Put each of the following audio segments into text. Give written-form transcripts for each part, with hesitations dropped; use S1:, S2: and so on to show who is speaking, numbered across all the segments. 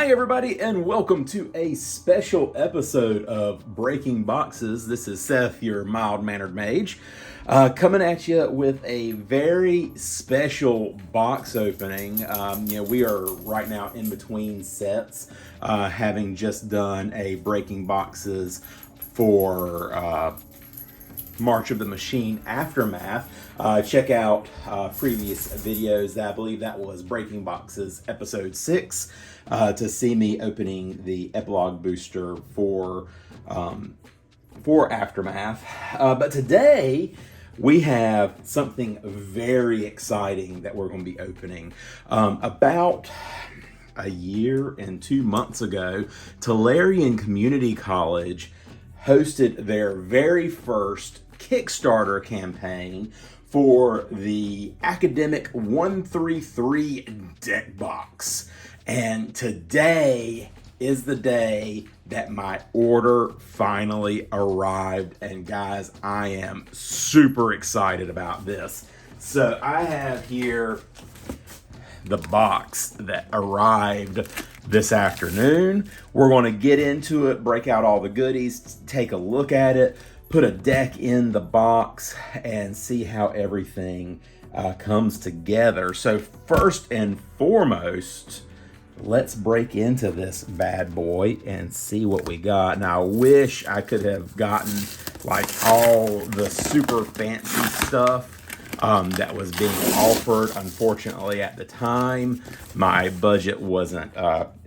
S1: Hi everybody and welcome to a special episode of Breaking Boxes. This is Seth, your Mild Mannered Mage, coming at you with a very special box opening. We are right now in between sets, having just done a Breaking Boxes for March of the Machine Aftermath. Check out previous videos. I believe that was Breaking Boxes episode 6 to see me opening the epilogue booster for Aftermath. But today we have something very exciting that we're going to be opening. About a year and 2 months ago, Tulare Community College hosted their very first Kickstarter campaign for the Academic 133 deck box. And today is the day that my order finally arrived. And guys, I am super excited about this. So I have here the box that arrived this afternoon. We're going to get into it, break out all the goodies, take a look at it, put a deck in the box, and see how everything comes together. So first and foremost, let's break into this bad boy and see what we got. Now, I wish I could have gotten like all the super fancy stuff that was being offered. Unfortunately, at the time, my budget wasn't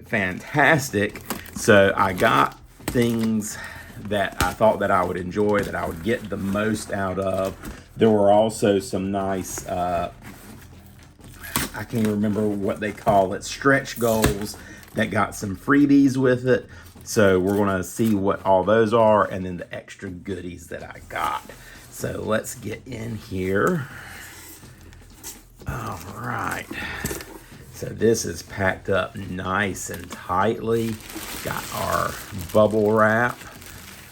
S1: fantastic, so I got things that I thought that I would enjoy, that I would get the most out of. There were also some nice, I can't remember what they call it, stretch goals that got some freebies with it. So we're going to see what all those are, and then the extra goodies that I got. So let's get in here. All right. So this is packed up nice and tightly. Got our bubble wrap.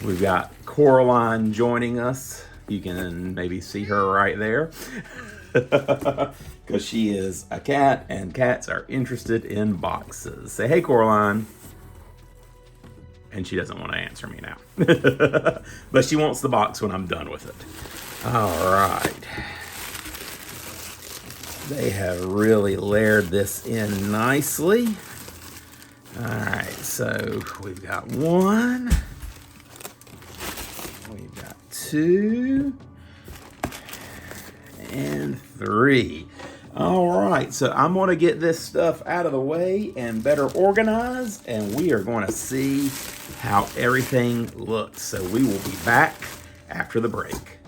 S1: We've got Coraline joining us. You can maybe see her right there. Because she is a cat, and cats are interested in boxes. Say, hey, Coraline. And she doesn't want to answer me now. But she wants the box when I'm done with it. All right. They have really layered this in nicely. All right, so we've got 1. We've got 2. And 3. All right, so I'm going to get this stuff out of the way and better organized, and we are going to see how everything looks. So we will be back after the break.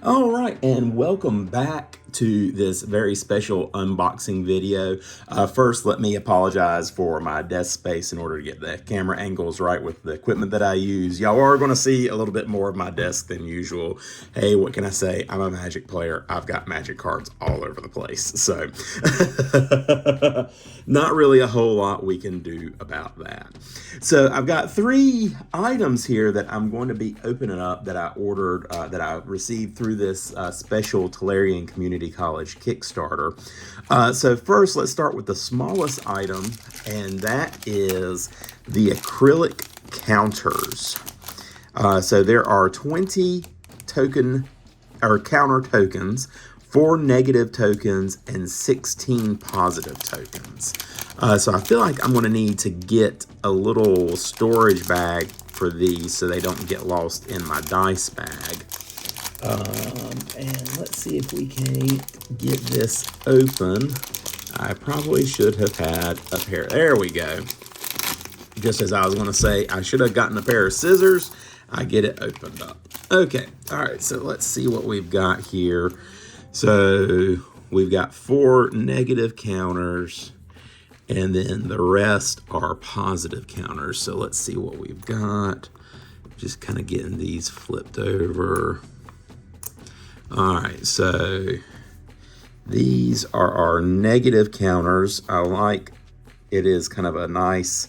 S1: All right, and welcome back to this very special unboxing video. First, let me apologize for my desk space in order to get the camera angles right with the equipment that I use. Y'all are going to see a little bit more of my desk than usual. Hey, what can I say? I'm a Magic player. I've got Magic cards all over the place. So, not really a whole lot we can do about that. So, I've got 3 items here that I'm going to be opening up that I ordered, that I received through this special Tulare Community College Kickstarter. So first, let's start with the smallest item, and that is the acrylic counters. So there are 20 token or counter tokens, 4 negative tokens, and 16 positive tokens. So I feel like I'm going to need to get a little storage bag for these so they don't get lost in my dice bag. And let's see if we can get this open. I probably should have had a pair. There we go. Just as I was going to say, I should have gotten a pair of scissors. I get it opened up. Okay. All right. So let's see what we've got here. So we've got 4 negative counters, and then the rest are positive counters. So let's see what we've got. Just kind of getting these flipped over. All right, so these are our negative counters. I like it is kind of a nice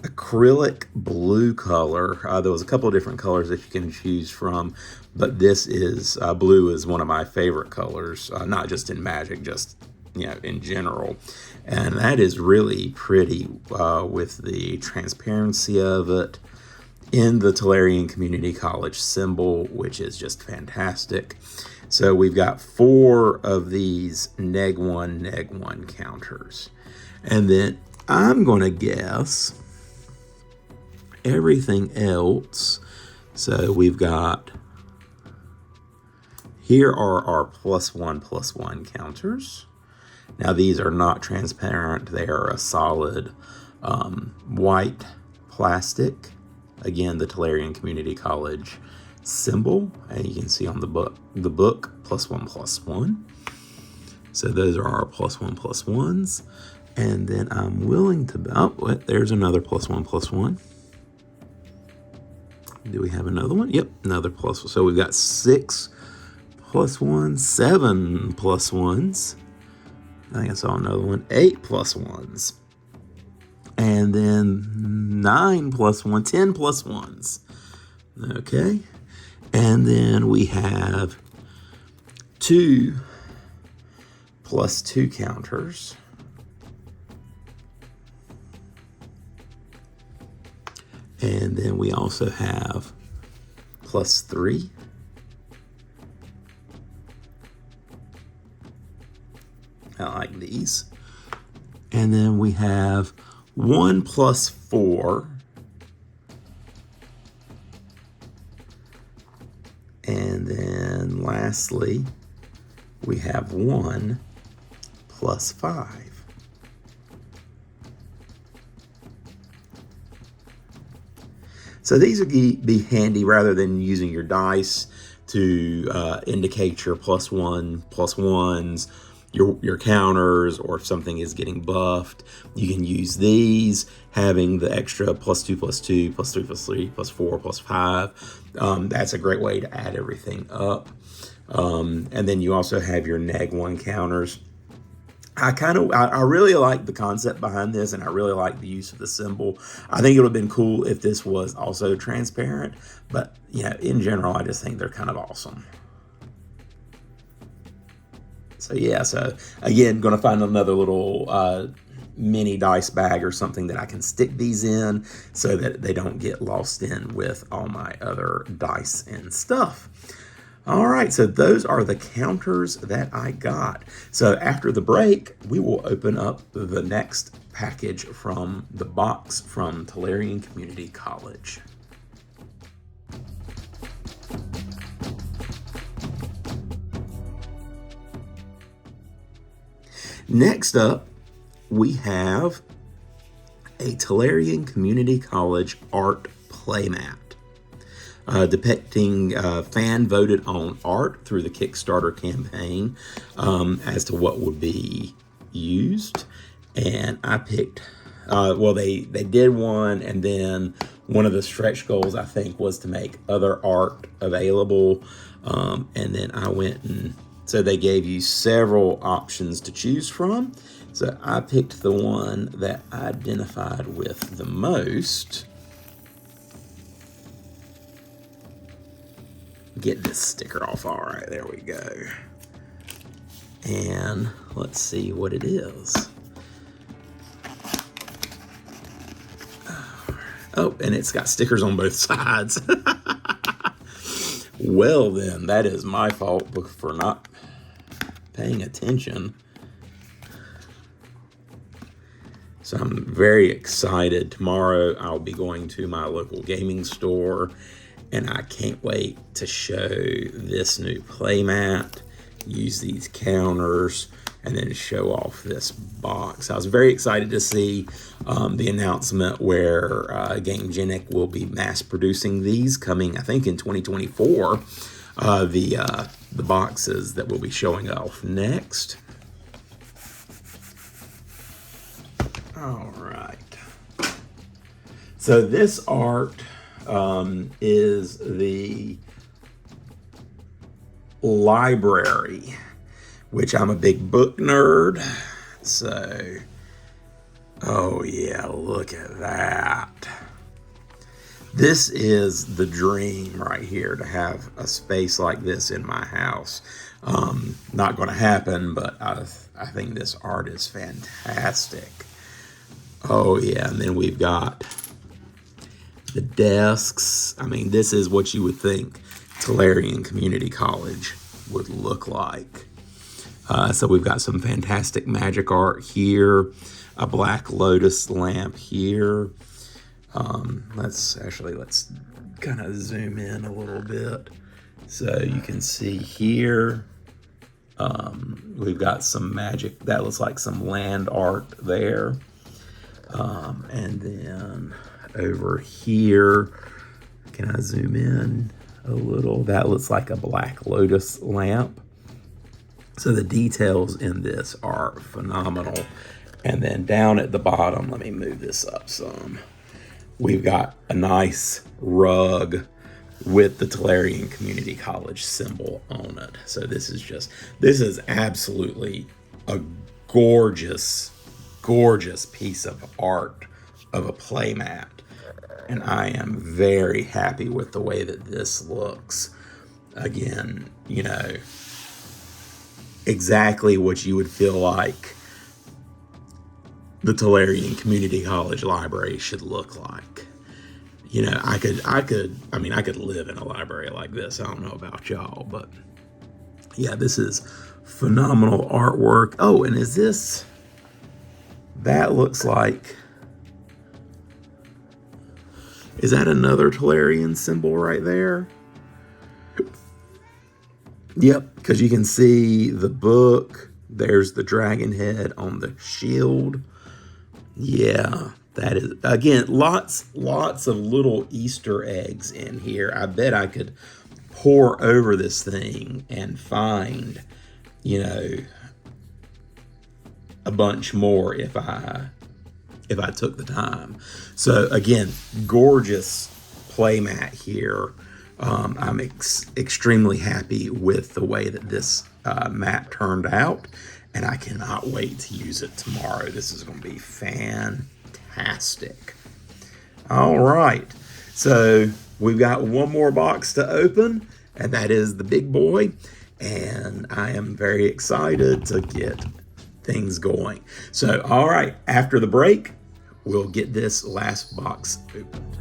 S1: acrylic blue color. There was a couple of different colors that you can choose from, but this is blue is one of my favorite colors, not just in Magic, just in general. And that is really pretty with the transparency of it in the Tolarian Community College symbol, which is just fantastic. So we've got 4 of these neg1 counters. And then I'm going to guess everything else. So we've got, here are our +1/+1 counters. Now these are not transparent. They are a solid white plastic. Again, the Tolarian Community College symbol, and you can see on the book +1/+1. So those are our +1/+1s. And then I'm willing to, there's another +1/+1. Do we have another one? Yep, another +1. So we've got 6 +1s, 7 +1s. I think I saw another one, 8 +1s. And then 9 +1, 10 +1s. Okay. And then we have 2 +2 counters. And then we also have +3. I like these. And then we have 1 +4. And then lastly, we have 1 +5. So these would be handy rather than using your dice to indicate your +1/+1s, your counters, or if something is getting buffed. You can use these, having the extra +2/+2, +3/+3, +4, +5. That's a great way to add everything up. And then you also have your neg1 counters. I really like the concept behind this, and I really like the use of the symbol. I think it would have been cool if this was also transparent, but in general, I just think they're kind of awesome. So yeah, so again, going to find another little mini dice bag or something that I can stick these in so that they don't get lost in with all my other dice and stuff. All right, so those are the counters that I got. So after the break, we will open up the next package from the box from Tolarian Community College. Next up, we have a Tolarian Community College art playmat. Depicting fan-voted on art through the Kickstarter campaign as to what would be used. And I picked, they did one, and then one of the stretch goals, I think, was to make other art available. And then I went and, so they gave you several options to choose from. So I picked the one that I identified with the most. Get this sticker off. All right, there we go. And let's see what it is. Oh, and it's got stickers on both sides. Well then, that is my fault for not paying attention. So I'm very excited. Tomorrow I'll be going to my local gaming store, and I can't wait to show this new playmat, use these counters, and then show off this box. I was very excited to see the announcement where GameGenic will be mass producing these coming, I think, in 2024. The boxes that will be showing off next. All right. So this art is the library, which I'm a big book nerd. So Oh yeah, look at that. This is the dream right here, to have a space like this in my house. Not going to happen, but I think this art is fantastic. Oh yeah, and then we've got the desks. I mean, this is what you would think Tolarian Community College would look like. So we've got some fantastic magic art here, a black lotus lamp here. Let's kind of zoom in a little bit so you can see here. We've got some magic that looks like some land art there. And then over here, can I zoom in a little? That looks like a black lotus lamp. So the details in this are phenomenal. And then down at the bottom, let me move this up some. We've got a nice rug with the Tolarian Community College symbol on it. So this is absolutely a gorgeous, gorgeous piece of art of a playmat. And I am very happy with the way that this looks. Again, you know, exactly what you would feel like the Tolarian Community College library should look like. You know, I could live in a library like this. I don't know about y'all, but yeah, this is phenomenal artwork. Oh, and that looks like, is that another Tolarian symbol right there? Yep, because you can see the book. There's the dragon head on the shield. Yeah, that is, again, lots of little Easter eggs in here. I bet I could pour over this thing and find, you know, a bunch more if I took the time. So again, gorgeous playmat here. I'm extremely happy with the way that this mat turned out, and I cannot wait to use it tomorrow. This is going to be fantastic. All right, so we've got one more box to open, and that is the big boy, and I am very excited to get things going. So, all right, after the break, we'll get this last box opened.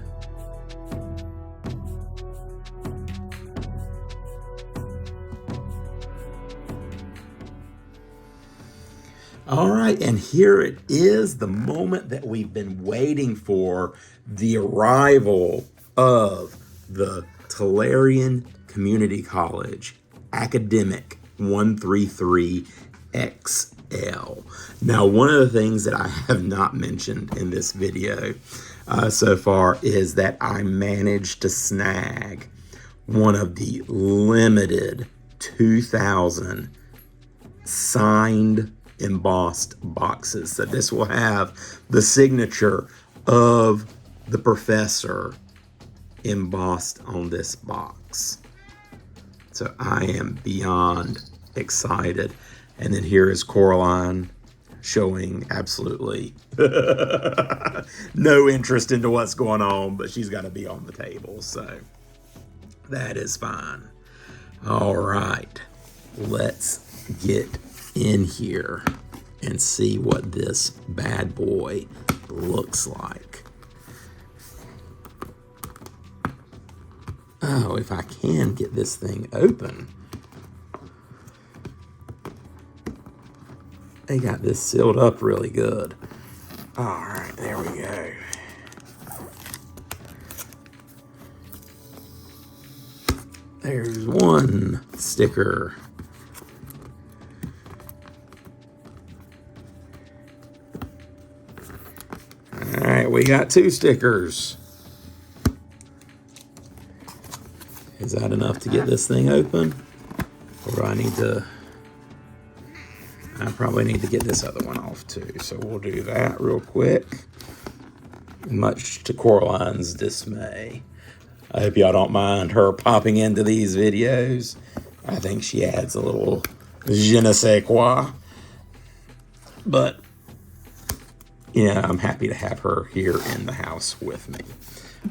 S1: All right, and here it is, the moment that we've been waiting for, the arrival of the Tolarian Community College Academic 133XL. Now, one of the things that I have not mentioned in this video so far is that I managed to snag one of the limited 2,000 signed embossed boxes. So this will have the signature of the professor embossed on this box. So I am beyond excited. And then here is Coraline showing absolutely no interest into what's going on, but she's got to be on the table. So that is fine. All right, let's get in here and see what this bad boy looks like. Oh, if I can get this thing open. They got this sealed up really good. All right, there we go. There's one sticker. All right, we got two stickers. Is that enough to get this thing open? Or do I need to... I probably need to get this other one off too. So we'll do that real quick. Much to Coraline's dismay. I hope y'all don't mind her popping into these videos. I think she adds a little je ne sais quoi. But Yeah, I'm happy to have her here in the house with me.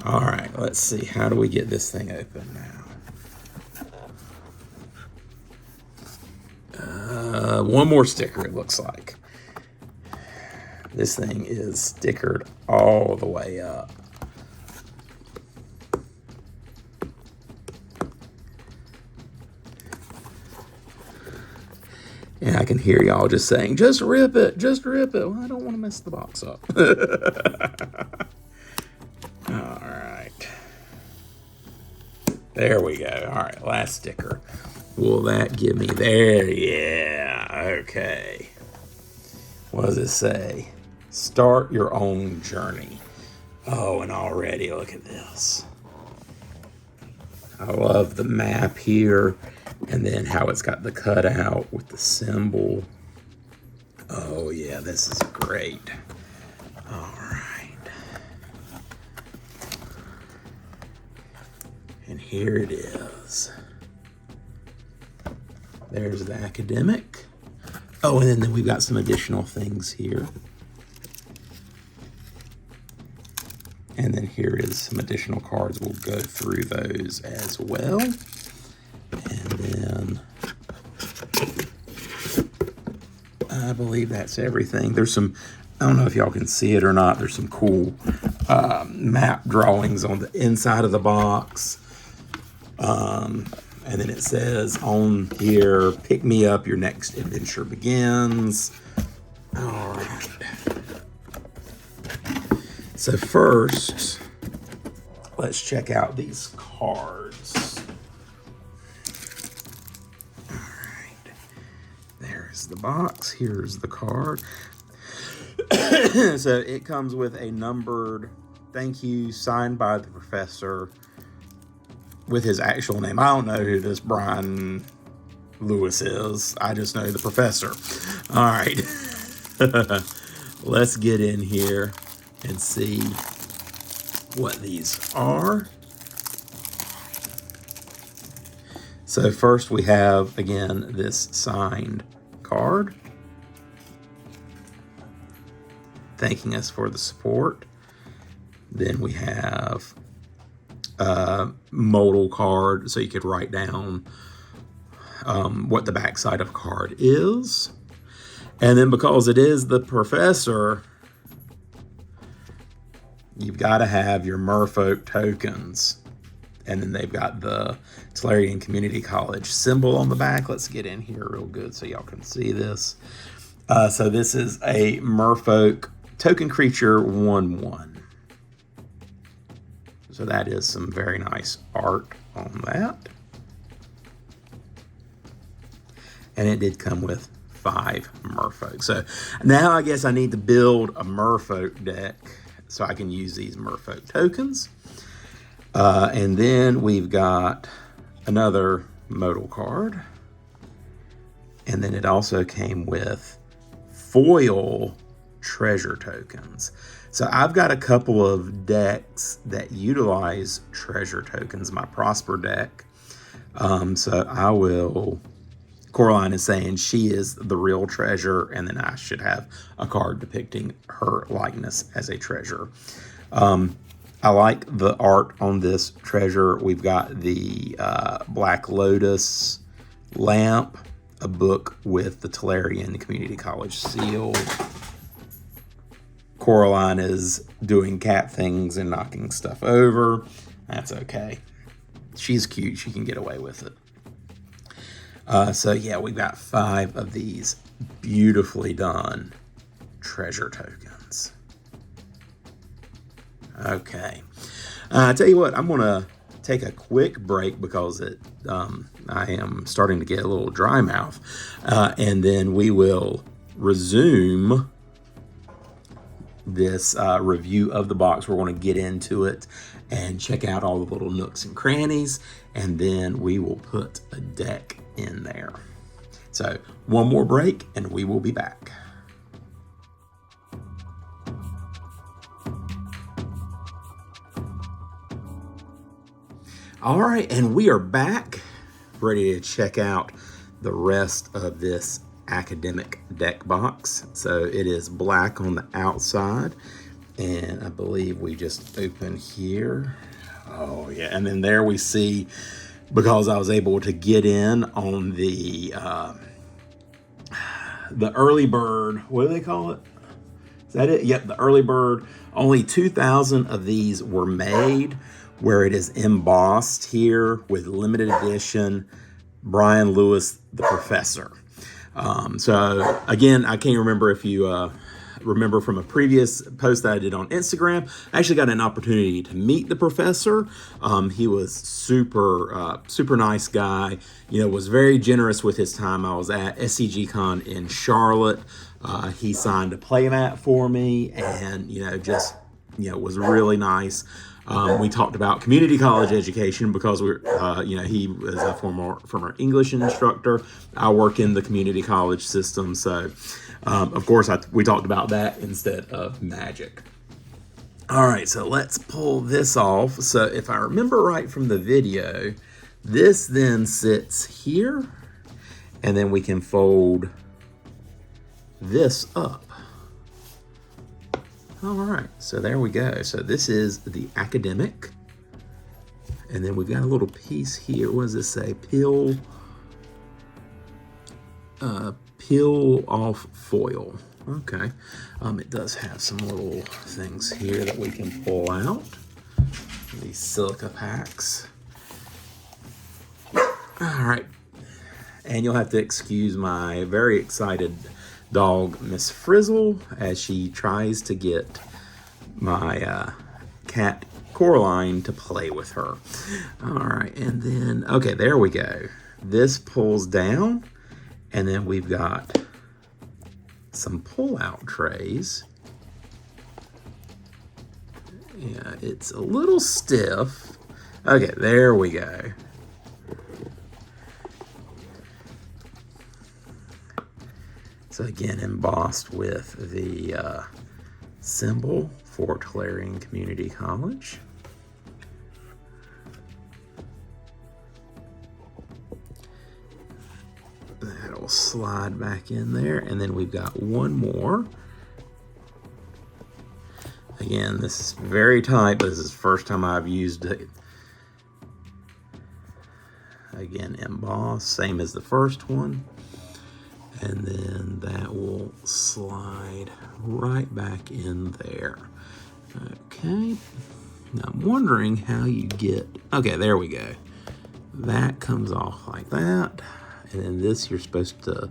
S1: All right, let's see. How do we get this thing open now? One more sticker, it looks like. This thing is stickered all the way up. And I can hear y'all just saying, just rip it, just rip it. Well, I don't want to mess the box up. All right. There we go. All right, last sticker. Will that give me there? Yeah, okay. What does it say? Start your own journey. Oh, and already look at this. I love the map here, and then how it's got the cutout with the symbol. Oh yeah, this is great. All right. And here it is. There's the academic. Oh, and then we've got some additional things here. And then here is some additional cards. We'll go through those as well. And then I believe that's everything. There's some, I don't know if y'all can see it or not. There's some cool map drawings on the inside of the box. And then it says on here, pick me up, your next adventure begins. All right. So first, let's check out these cards. All right. There's the box. Here's the card. So it comes with a numbered thank you signed by the professor with his actual name. I don't know who this Brian Lewis is. I just know the professor. All right. Let's get in here and see what these are. So first we have, again, this signed card thanking us for the support. Then we have a modal card, so you could write down what the backside of a card is. And then because it is the professor, you've got to have your merfolk tokens. And then they've got the Tolarian Community College symbol on the back. Let's get in here real good so y'all can see this. So this is a merfolk token creature 1/1. So that is some very nice art on that. And it did come with 5 merfolk. So now I guess I need to build a merfolk deck so I can use these merfolk tokens. And then we've got another modal card. And then it also came with foil treasure tokens. So I've got a couple of decks that utilize treasure tokens, my Prosper deck. So I will, Coraline is saying she is the real treasure, and then I should have a card depicting her likeness as a treasure. I like the art on this treasure. We've got the Black Lotus lamp, a book with the Tolarian Community College seal. Coraline is doing cat things and knocking stuff over. That's okay. She's cute. She can get away with it. So yeah, we've got 5 of these beautifully done treasure tokens. Okay. I tell you what, I'm going to take a quick break because I am starting to get a little dry mouth. And then we will resume this review of the box. We're going to get into it and check out all the little nooks and crannies, and then we will put a deck in there. So one more break and we will be back. All right, and we are back, ready to check out the rest of this academic deck box. So it is black on the outside, and I believe we just open here. Oh yeah, and then there we see, because I was able to get in on the early bird. What do they call it? Is that it? Yep, the early bird. Only 2,000 of these were made, where it is embossed here with limited edition Brian Lewis, the Professor. So again, I can't remember if you remember from a previous post that I did on Instagram. I actually got an opportunity to meet the Professor. He was super nice guy. You know, was very generous with his time. I was at SCG-Con in Charlotte. He signed a playmat for me, and just was really nice. We talked about community college education because he was a former English instructor. I work in the community college system, so of course we talked about that instead of magic. All right, so let's pull this off. So if I remember right from the video, this then sits here, and then we can fold this up. All right, so there we go. So this is the academic, and then we've got a little piece here. What does this say? Peel off foil. Okay, it does have some little things here that we can pull out. These silica packs. All right, and you'll have to excuse my very excited dog, Miss Frizzle, as she tries to get my cat Coraline to play with her. All right, and then, okay, there we go. This pulls down, and then we've got some pull-out trays. Yeah, it's a little stiff. Okay, there we go. So again, embossed with the symbol for Clarion Community College. That'll slide back in there, and then we've got one more. Again, this is very tight. This is the first time I've used it. Again, embossed, same as the first one. And then that will slide right back in there. Okay. Now I'm wondering how you get, okay, there we go. That comes off like that. And then this, you're supposed to,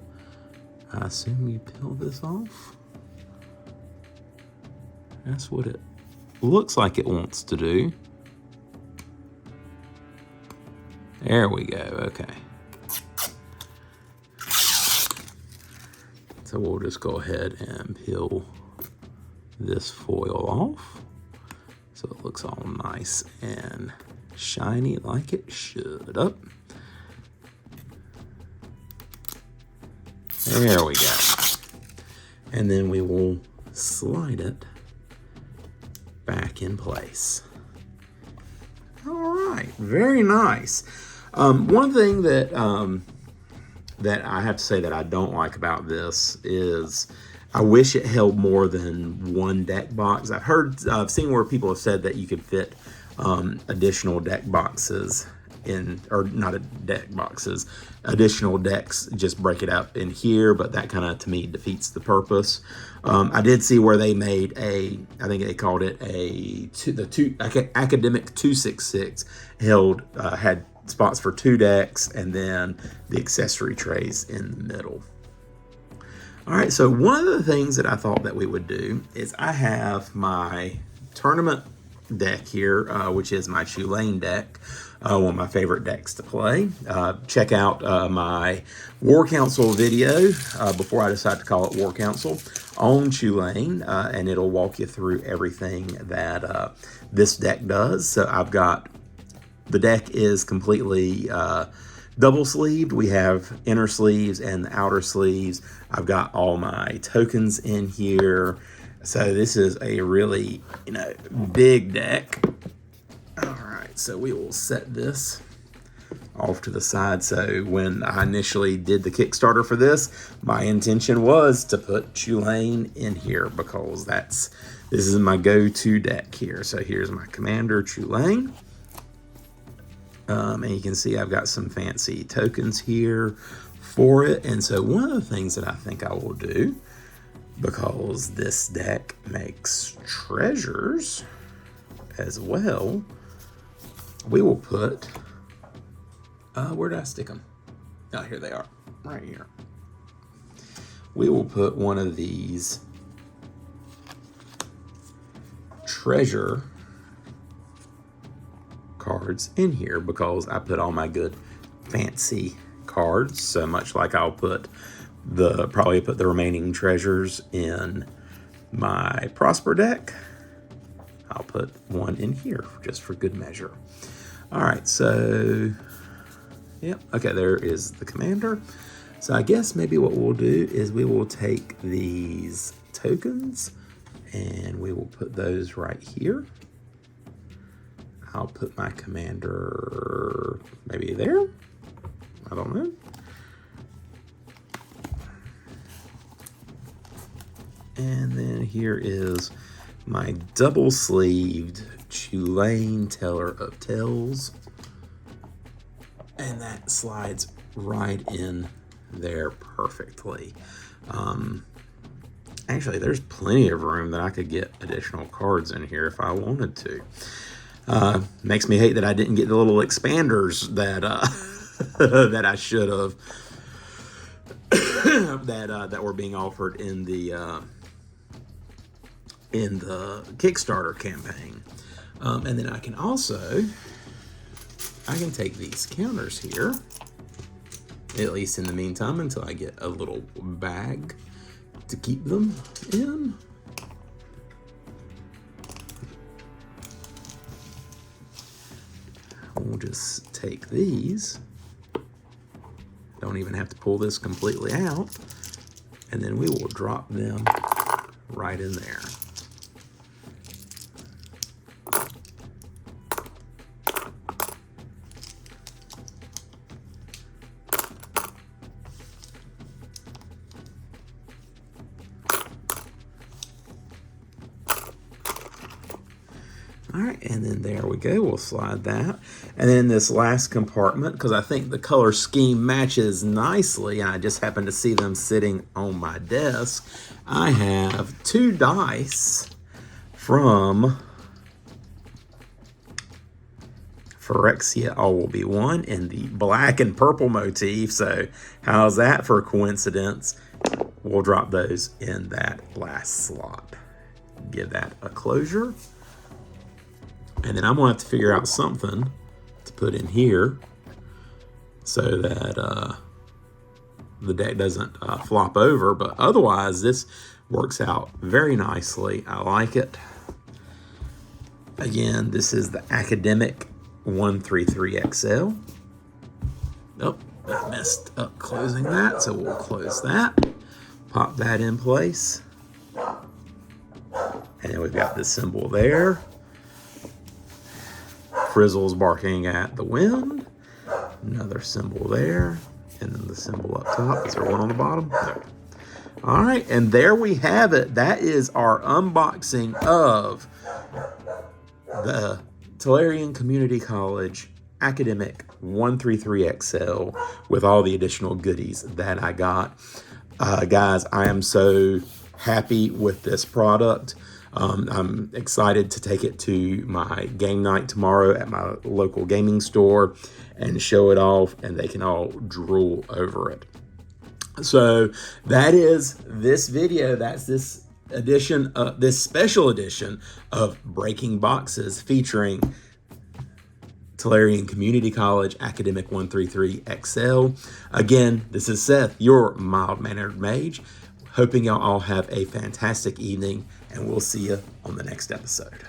S1: I assume you peel this off. That's what it looks like it wants to do. There we go, okay. So we'll just go ahead and peel this foil off so it looks all nice and shiny like it should. Up. There we go. And then we will slide it back in place. All right, very nice. One thing that that I have to say that I don't like about this is I wish it held more than one deck box. I've seen where people have said that you could fit additional deck boxes in, or not deck boxes, additional decks, just break it up in here, but that kind of, to me, defeats the purpose. I did see where they made I think they called it Academic 266, had spots for 2 decks, and then the accessory trays in the middle. All right, so one of the things that I thought that we would do is I have my tournament deck here, which is my Coraline deck, one of my favorite decks to play. Check out my War Council video before I decide to call it War Council on Coraline, and it'll walk you through everything that this deck does. So the deck is completely double sleeved. We have inner sleeves and the outer sleeves. I've got all my tokens in here. So this is a really, big deck. All right, so we will set this off to the side. So when I initially did the Kickstarter for this, my intention was to put Tulane in here because this is my go-to deck here. So here's my commander, Tulane. And you can see I've got some fancy tokens here for it. And so one of the things that I think I will do, because this deck makes treasures as well, we will put, where did I stick them? Oh, here they are, right here. We will put one of these treasure cards in here because I put all my good fancy cards, so much like I'll probably put the remaining treasures in my Prosper deck. I'll put one in here just for good measure. All right, so yep, okay, there is the commander. So I guess maybe what we'll do is we will take these tokens and we will put those right here. I'll put my commander maybe there. I don't know. And then here is my double-sleeved Tulane Teller of Tales. And that slides right in there perfectly. Actually, there's plenty of room that I could get additional cards in here if I wanted to. Makes me hate that I didn't get the little expanders that that I should have that were being offered in the Kickstarter campaign. And then I can take these counters here, at least in the meantime, until I get a little bag to keep them in. We'll just take these. Don't even have to pull this completely out. And then we will drop them right in there. All right, and then there we go. We'll slide that. And then this last compartment, because I think the color scheme matches nicely, and I just happen to see them sitting on my desk, I have 2 dice from Phyrexia All Will Be One in the black and purple motif. So how's that for a coincidence? We'll drop those in that last slot. Give that a closure. And then I'm going to have to figure out something to put in here so that the deck doesn't flop over. But otherwise, this works out very nicely. I like it. Again, this is the Academic 133XL. Oh, I messed up closing that, so we'll close that. Pop that in place. And then we've got this symbol there. Frizzle's barking at the wind. Another symbol there. And then the symbol up top. Is there one on the bottom? No. All right, and there we have it. That is our unboxing of the Tolarian Community College Academic 133XL with all the additional goodies that I got. Guys, I am so happy with this product. I'm excited to take it to my game night tomorrow at my local gaming store and show it off, and they can all drool over it. So that is this video. That's this edition, this special edition of Breaking Boxes featuring Tolarian Community College Academic 133XL. Again, this is Seth, your Mild Mannered Mage. Hoping y'all all have a fantastic evening, and we'll see you on the next episode.